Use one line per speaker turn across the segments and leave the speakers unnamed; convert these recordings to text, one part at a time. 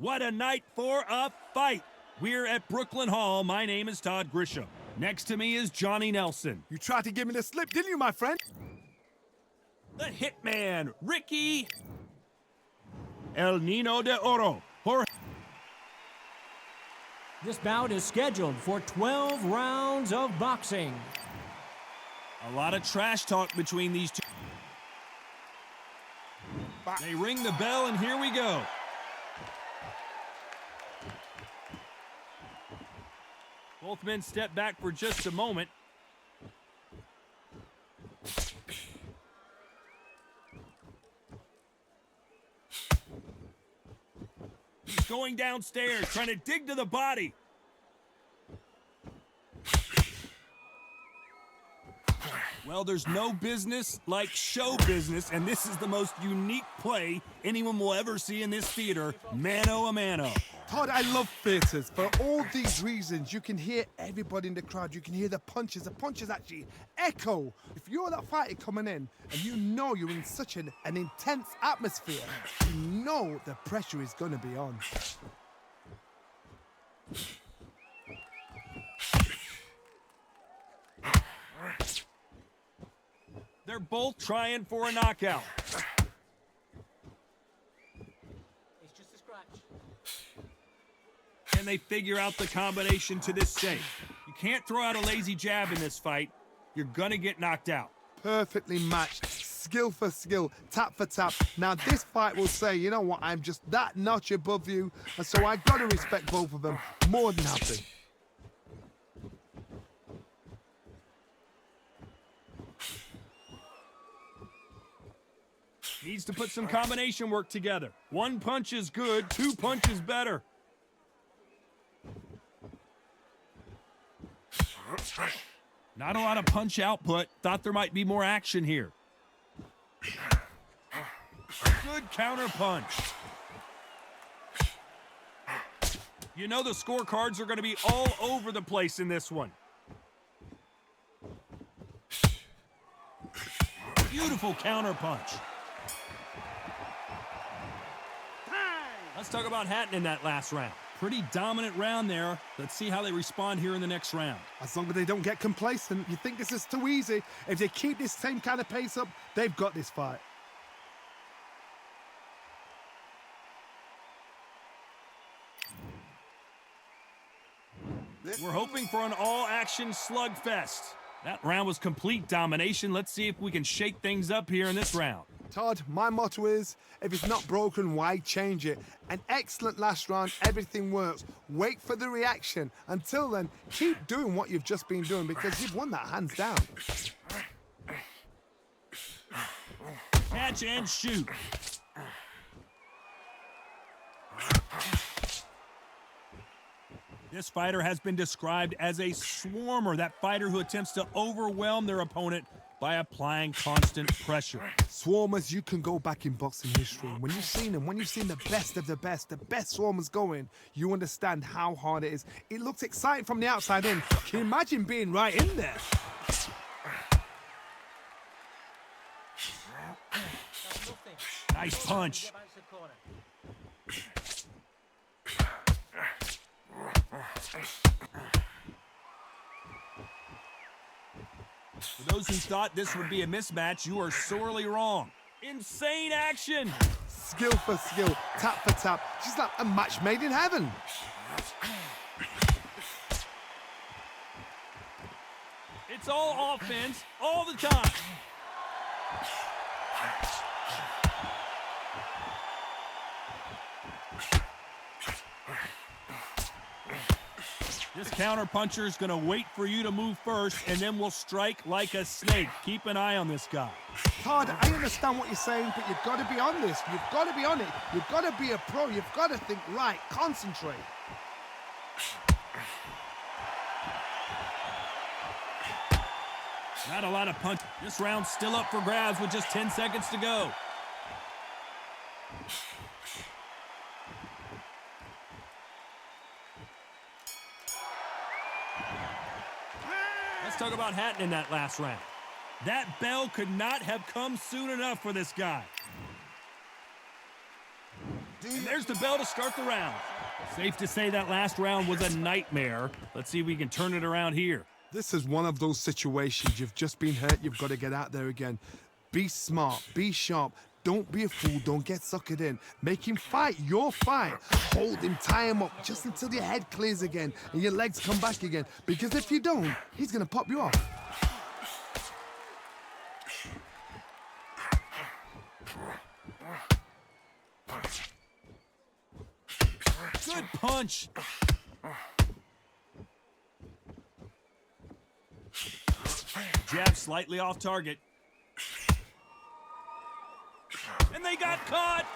What a night for a fight. We're at Brooklyn Hall. My name is Todd Grisham. Next to me is Johnny Nelson.
You tried to give me the slip, didn't you, my friend?
The Hitman, Ricky. El Nino de Oro.
This bout is scheduled for 12 rounds of boxing.
A lot of trash talk between these two. They ring the bell, and here we go. Both men step back for just a moment. He's going downstairs, trying to dig to the body. Well, there's no business like show business, and this is the most unique play anyone will ever see in this theater, mano a mano.
Todd, I love theatres. For all these reasons, you can hear everybody in the crowd. You can hear the punches. The punches actually echo. If you're that fighter coming in and you know you're in such an intense atmosphere, you know the pressure is going to be on.
They're both trying for a knockout.
It's just a scratch.
Can they figure out the combination to this safe? You can't throw out a lazy jab in this fight. You're gonna get knocked out.
Perfectly matched, skill for skill, tap for tap. Now this fight will say, you know what, I'm just that notch above you, and so I gotta respect both of them more than happy.
Needs to put some combination work together. One punch is good, two punches better. Not a lot of punch output. Thought there might be more action here. Good counter punch. You know the scorecards are going to be all over the place in this one. Beautiful counter punch. Let's talk about Hatton in that last round. Pretty dominant round there. Let's see how they respond here in the next round.
As long as they don't get complacent, you think this is too easy. If they keep this same kind of pace up, they've got this fight.
We're hoping for an all-action slugfest. That round was complete domination. Let's see if we can shake things up here in this round.
Todd, my motto is, if it's not broken, why change it? An excellent last round, everything works. Wait for the reaction. Until then, keep doing what you've just been doing because you've won that hands down.
Catch and shoot. This fighter has been described as a swarmer, that fighter who attempts to overwhelm their opponent by applying constant pressure.
Swarmers, you can go back in boxing history. When you've seen them, when you've seen the best of the best swarmers going, you understand how hard it is. It looks exciting from the outside in. Can you imagine being right in there?
Nice punch. For those who thought this would be a mismatch, you are sorely wrong. Insane action!
Skill for skill, tap for tap. Just like a match made in heaven.
It's all offense, all the time. This counterpuncher is going to wait for you to move first, and then will strike like a snake. Keep an eye on this guy.
Todd, I understand what you're saying, but you've got to be on this. You've got to be on it. You've got to be a pro. You've got to think right. Concentrate.
Not a lot of punch. This round's still up for grabs with just 10 seconds to go. Let's talk about Hatton in that last round. That bell could not have come soon enough for this guy. And there's the bell to start the round. Safe to say that last round was a nightmare. Let's see if we can turn it around here.
This is one of those situations. You've just been hurt. You've got to get out there again. Be smart. Be sharp. Don't be a fool. Don't get suckered in. Make him fight your fight. Hold him, tie him up just until your head clears again and your legs come back again. Because if you don't, he's going to pop you off.
Good punch. Jab slightly off target. And they got caught.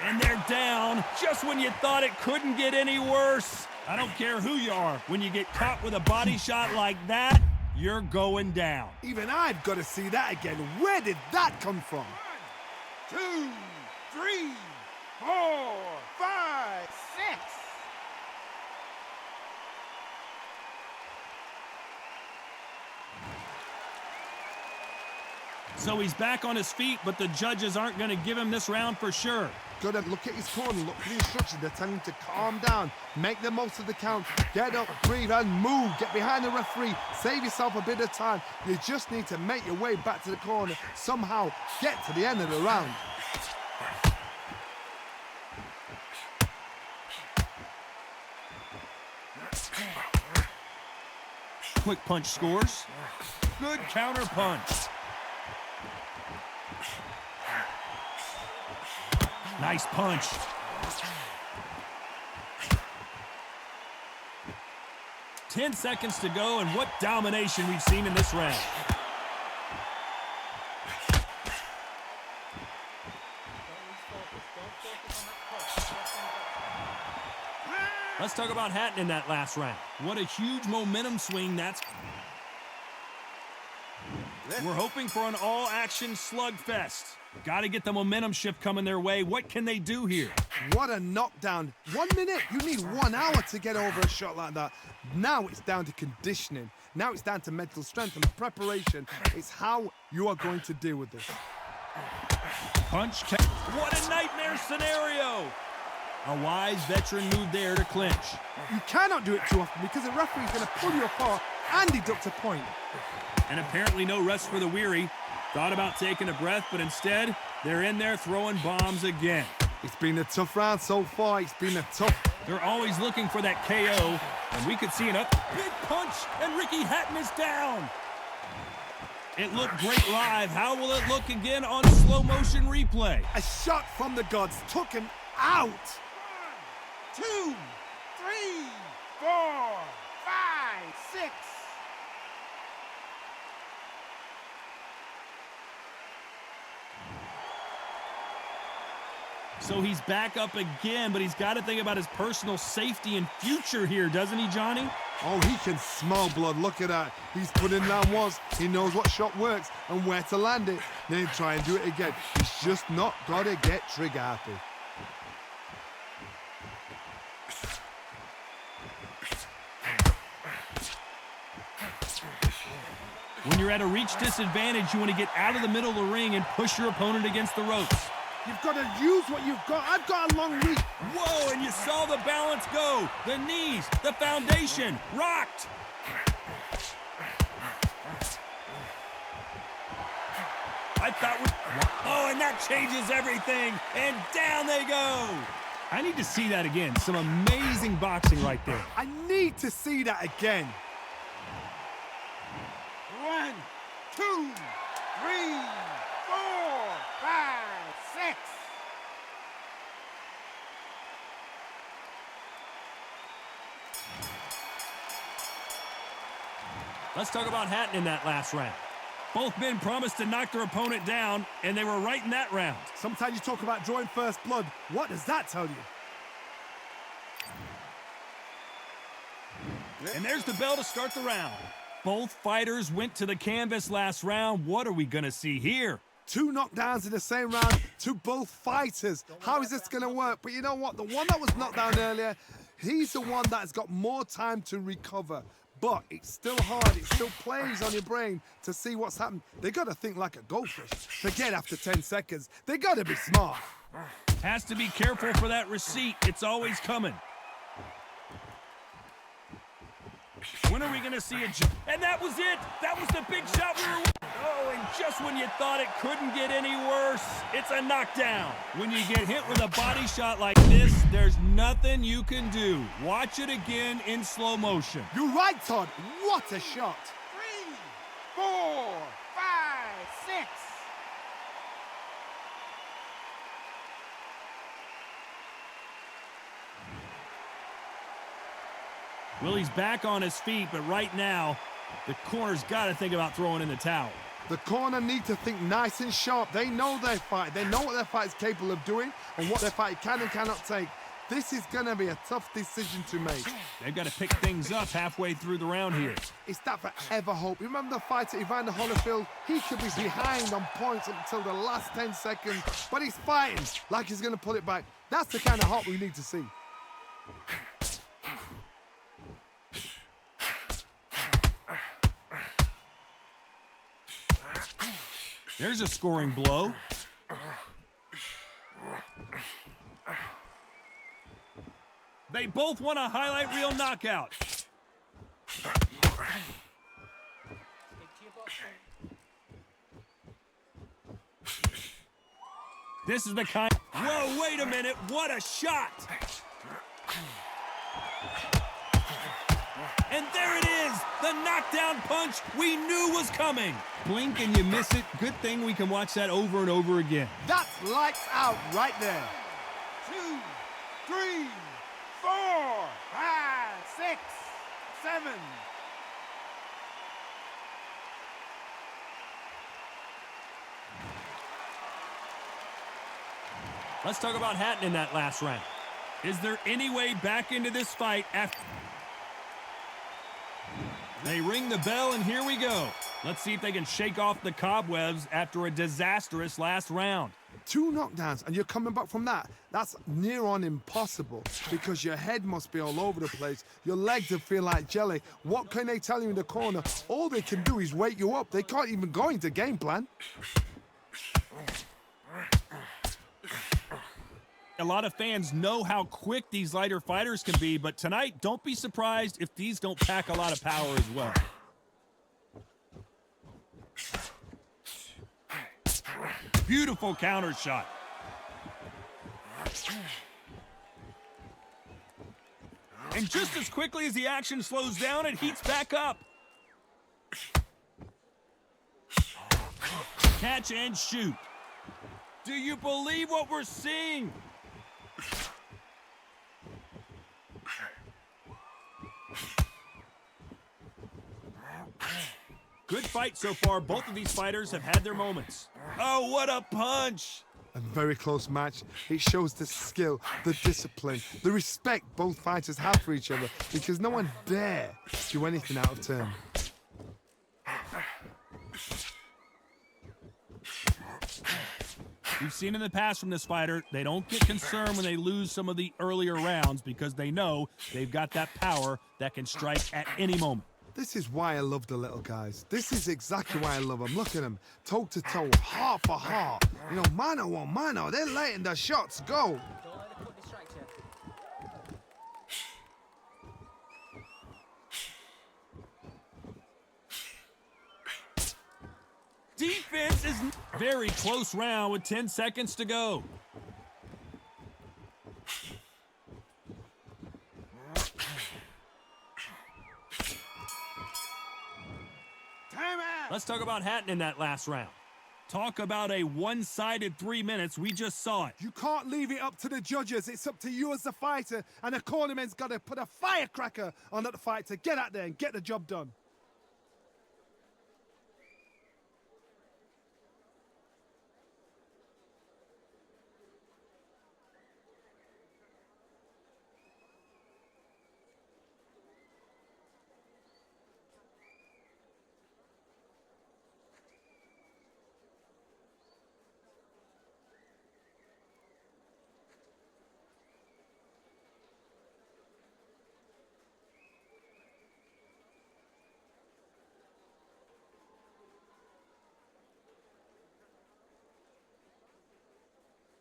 And they're down just when you thought it couldn't get any worse. I don't care who you are. When you get caught with a body shot like that, you're going down.
Even I've got to see that again. Where did that come from?
1, 2, 3, 4, 5, 6.
So he's back on his feet, but the judges aren't going to give him this round for sure.
Got to look at his corner, look at the instructions. They're telling him to calm down, make the most of the count, get up, breathe, and move. Get behind the referee, save yourself a bit of time. You just need to make your way back to the corner, somehow get to the end of the round.
Quick punch scores. Good counter punch. Nice punch. Ten seconds to go, and what domination we've seen in this round. Let's talk about Hatton in that last round. What a huge momentum swing that's. We're hoping for an all-action slugfest. Got to get the momentum shift coming their way. What can they do here?
What a knockdown. 1 minute, you need 1 hour to get over a shot like that. Now it's down to conditioning. Now it's down to mental strength and preparation. It's how you are going to deal with this.
Punch. What a nightmare scenario. A wise veteran move there to clinch.
You cannot do it too often because the referee is going to pull you apart and deduct a point.
And apparently no rest for the weary. Thought about taking a breath, but instead, they're in there throwing bombs again.
It's been a tough round so far. It's been a tough.
They're always looking for that KO, and we could see an big punch, and Ricky Hatton is down. It looked great live. How will it look again on slow motion replay?
A shot from the gods took him out.
1, 2, 3, 4, 5, 6.
So he's back up again, but he's got to think about his personal safety and future here, doesn't he, Johnny?
Oh, he can smell blood. Look at that. He's put in down once. He knows what shot works and where to land it. Then try and do it again. He's just not got to get trigger happy.
When you're at a reach disadvantage, you want to get out of the middle of the ring and push your opponent against the ropes.
You've got to use what you've got. I've got a long reach.
Whoa, and you saw the balance go. The knees, the foundation, rocked. I thought oh, and that changes everything. And down they go. I need to see that again. Some amazing boxing right there.
I need to see that again.
1, 2, 3, 4, 5, 6.
Let's talk about Hatton in that last round. Both men promised to knock their opponent down, and they were right in that round.
Sometimes you talk about drawing first blood. What does that tell you?
And there's the bell to start the round. Both fighters went to the canvas last round. What are we going to see here?
2 knockdowns in the same round to both fighters. How is this going to work? But you know what? The one that was knocked down earlier, he's the one that's got more time to recover. but it's still hard. It still plays on your brain to see what's happened. They got to think like a goldfish. Forget after 10 seconds. They got to be smart.
Has to be careful for that receipt. It's always coming. When are we going to see a jump? And that was it. That was the big shot we were... Oh, and just when you thought it couldn't get any worse, it's a knockdown. When you get hit with a body shot like this, there's nothing you can do. Watch it again in slow motion.
You're right, Todd. What a shot.
3, 4, 5, 6.
Willie's back on his feet, but right now, the corner's got to think about throwing in the towel.
The corner need to think nice and sharp. They know their fight. They know what their fight is capable of doing and what their fight can and cannot take. This is going to be a tough decision to make.
They've got to pick things up halfway through the round here.
It's that forever hope. Remember the fight at Evander Holyfield? He could be behind on points up until the last 10 seconds, but he's fighting like he's going to pull it back. That's the kind of hope we need to see.
There's a scoring blow. They both want a highlight reel knockout. This is the kind... Whoa, wait a minute. What a shot. And there it is, the knockdown punch we knew was coming. Blink and you miss it. Good thing we can watch that over and over again.
That's lights out right there.
2, 3, 4, 5, 6, 7.
Let's talk about Hatton in that last round. Is there any way back into this fight after... They ring the bell, and here we go. Let's see if they can shake off the cobwebs after a disastrous last round.
2 knockdowns, and you're coming back from that. That's near on impossible because your head must be all over the place. Your legs will feel like jelly. What can they tell you in the corner? All they can do is wake you up. They can't even go into game plan.
A lot of fans know how quick these lighter fighters can be, but tonight, don't be surprised if these don't pack a lot of power as well. Beautiful counter shot. And just as quickly as the action slows down, it heats back up. Catch and shoot. Do you believe what we're seeing? Good fight so far. Both of these fighters have had their moments. Oh, what a punch!
A very close match. It shows the skill, the discipline, the respect both fighters have for each other because no one dare do anything out of turn.
We've seen in the past from this fighter, they don't get concerned when they lose some of the earlier rounds because they know they've got that power that can strike at any moment.
This is why I love the little guys. This is exactly why I love them. Look at them, toe to toe, heart for heart. You know, mano a mano, they're letting the shots go.
Defense is very close round with 10 seconds to go. Let's talk about Hatton in that last round. Talk about a one-sided 3 minutes. We just saw it.
You can't leave it up to the judges. It's up to you as the fighter, and the cornerman's got to put a firecracker on that fight to get out there and get the job done.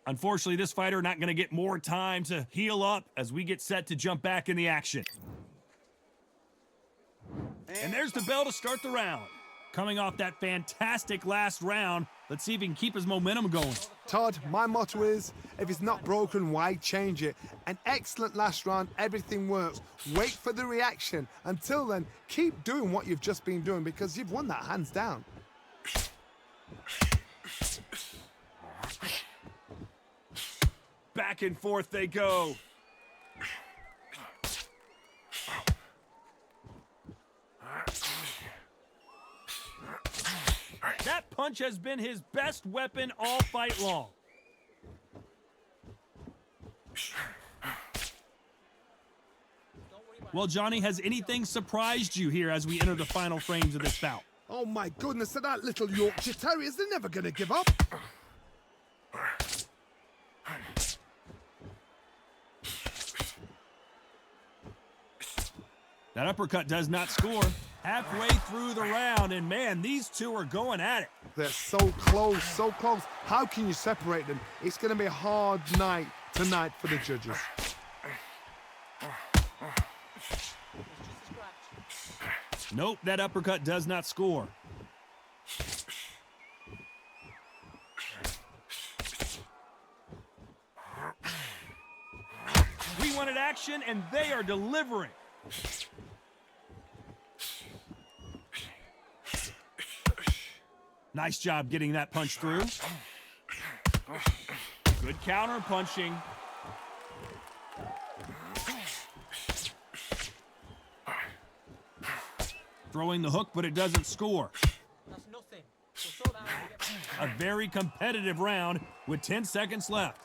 Unfortunately, this fighter not going to get more time to heal up as we get set to jump back in the action. And there's the bell to start the round. Coming off that fantastic last round, let's see if he can keep his momentum going.
Todd, my motto is, if it's not broken, why change it? An excellent last round, everything works. Wait for the reaction. Until then, keep doing what you've just been doing because you've won that hands down.
Back and forth they go. That punch has been his best weapon all fight long. Well, Johnny, has anything surprised you here as we enter the final frames of this bout?
Oh my goodness, that little Yorkshire Terriers, they're never going to give up.
That uppercut does not score. Halfway through the round, and man, these two are going at it.
They're so close, so close. How can you separate them? It's going to be a hard night tonight for the judges.
Nope, that uppercut does not score. We wanted action, and they are delivering. Nice job getting that punch through. Good counter punching. Throwing the hook, but it doesn't score.
That's nothing.
A very competitive round with 10 seconds left.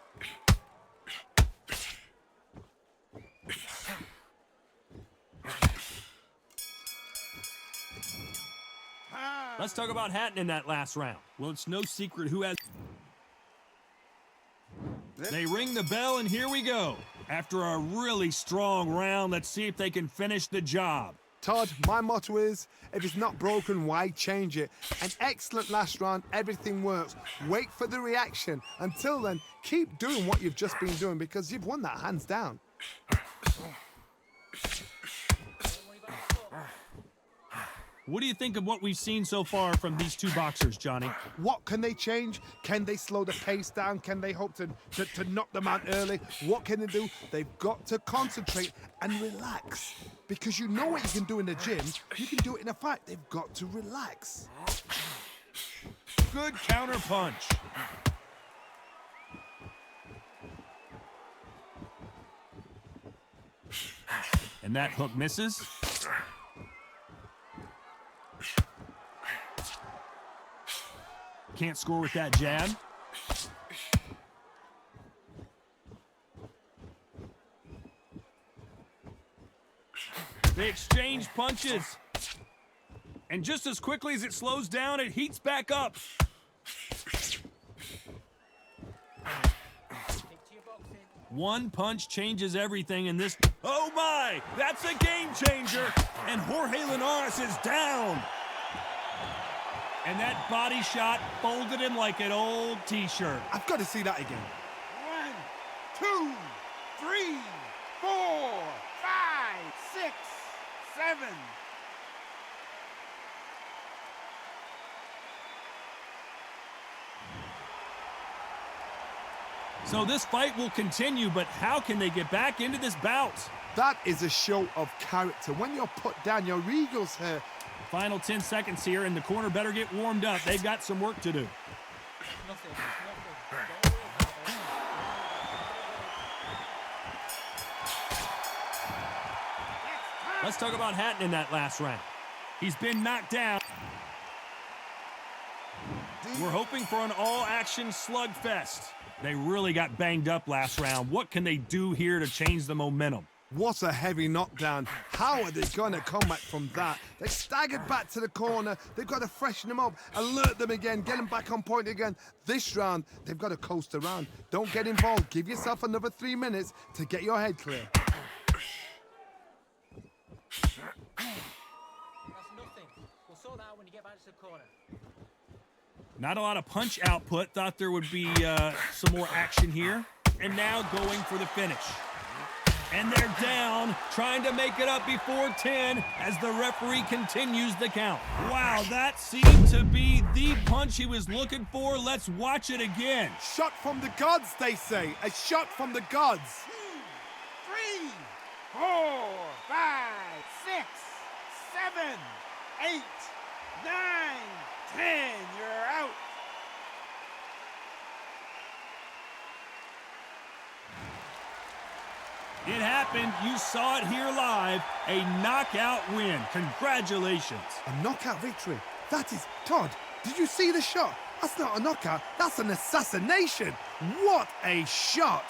Let's talk about Hatton in that last round. Well, it's no secret who has... They ring the bell, and here we go. After a really strong round, let's see if they can finish the job.
Todd, my motto is, if it's not broken, why change it? An excellent last round, everything works. Wait for the reaction. Until then, keep doing what you've just been doing because you've won that hands down.
What do you think of what we've seen so far from these two boxers, Johnny?
What can they change? Can they slow the pace down? Can they hope to knock them out early? What can they do? They've got to concentrate and relax. Because you know what you can do in the gym, you can do it in a fight. They've got to relax.
Good counter punch. And that hook misses. Can't score with that jab. They exchange punches. And just as quickly as it slows down, it heats back up. One punch changes everything in this. Oh my! That's a game changer! And Jorge Linares is down! And that body shot folded him like an old t-shirt.
I've got to see that again.
1, 2, 3, 4, 5, 6, 7.
So this fight will continue, but how can they get back into this bout?
That is a show of character. When you're put down, your eagles hurt.
Final 10 seconds here, and the corner better get warmed up. They've got some work to do. Let's talk about Hatton in that last round. He's been knocked down. We're hoping for an all-action slugfest. They really got banged up last round. What can they do here to change the momentum?
What a heavy knockdown. How are they going to come back from that? They staggered back to the corner. They've got to freshen them up, alert them again, get them back on point again. This round, they've got to coast around. Don't get involved. Give yourself another 3 minutes to get your head clear.
That's nothing. We'll sort that out when you get back to the corner.
Not a lot of punch output. Thought there would be some more action here. And now going for the finish. And they're down, trying to make it up before 10 as the referee continues the count. Wow, that seemed to be the punch he was looking for. Let's watch it again.
Shot from the gods, they say. A shot from the gods.
2, 3, 4, 5, 6, 7, 8, 9, 10. You're out.
It happened. You saw it here live. A knockout win. Congratulations.
A knockout victory. That is... Todd, did you see the shot? That's not a knockout. That's an assassination. What a shot.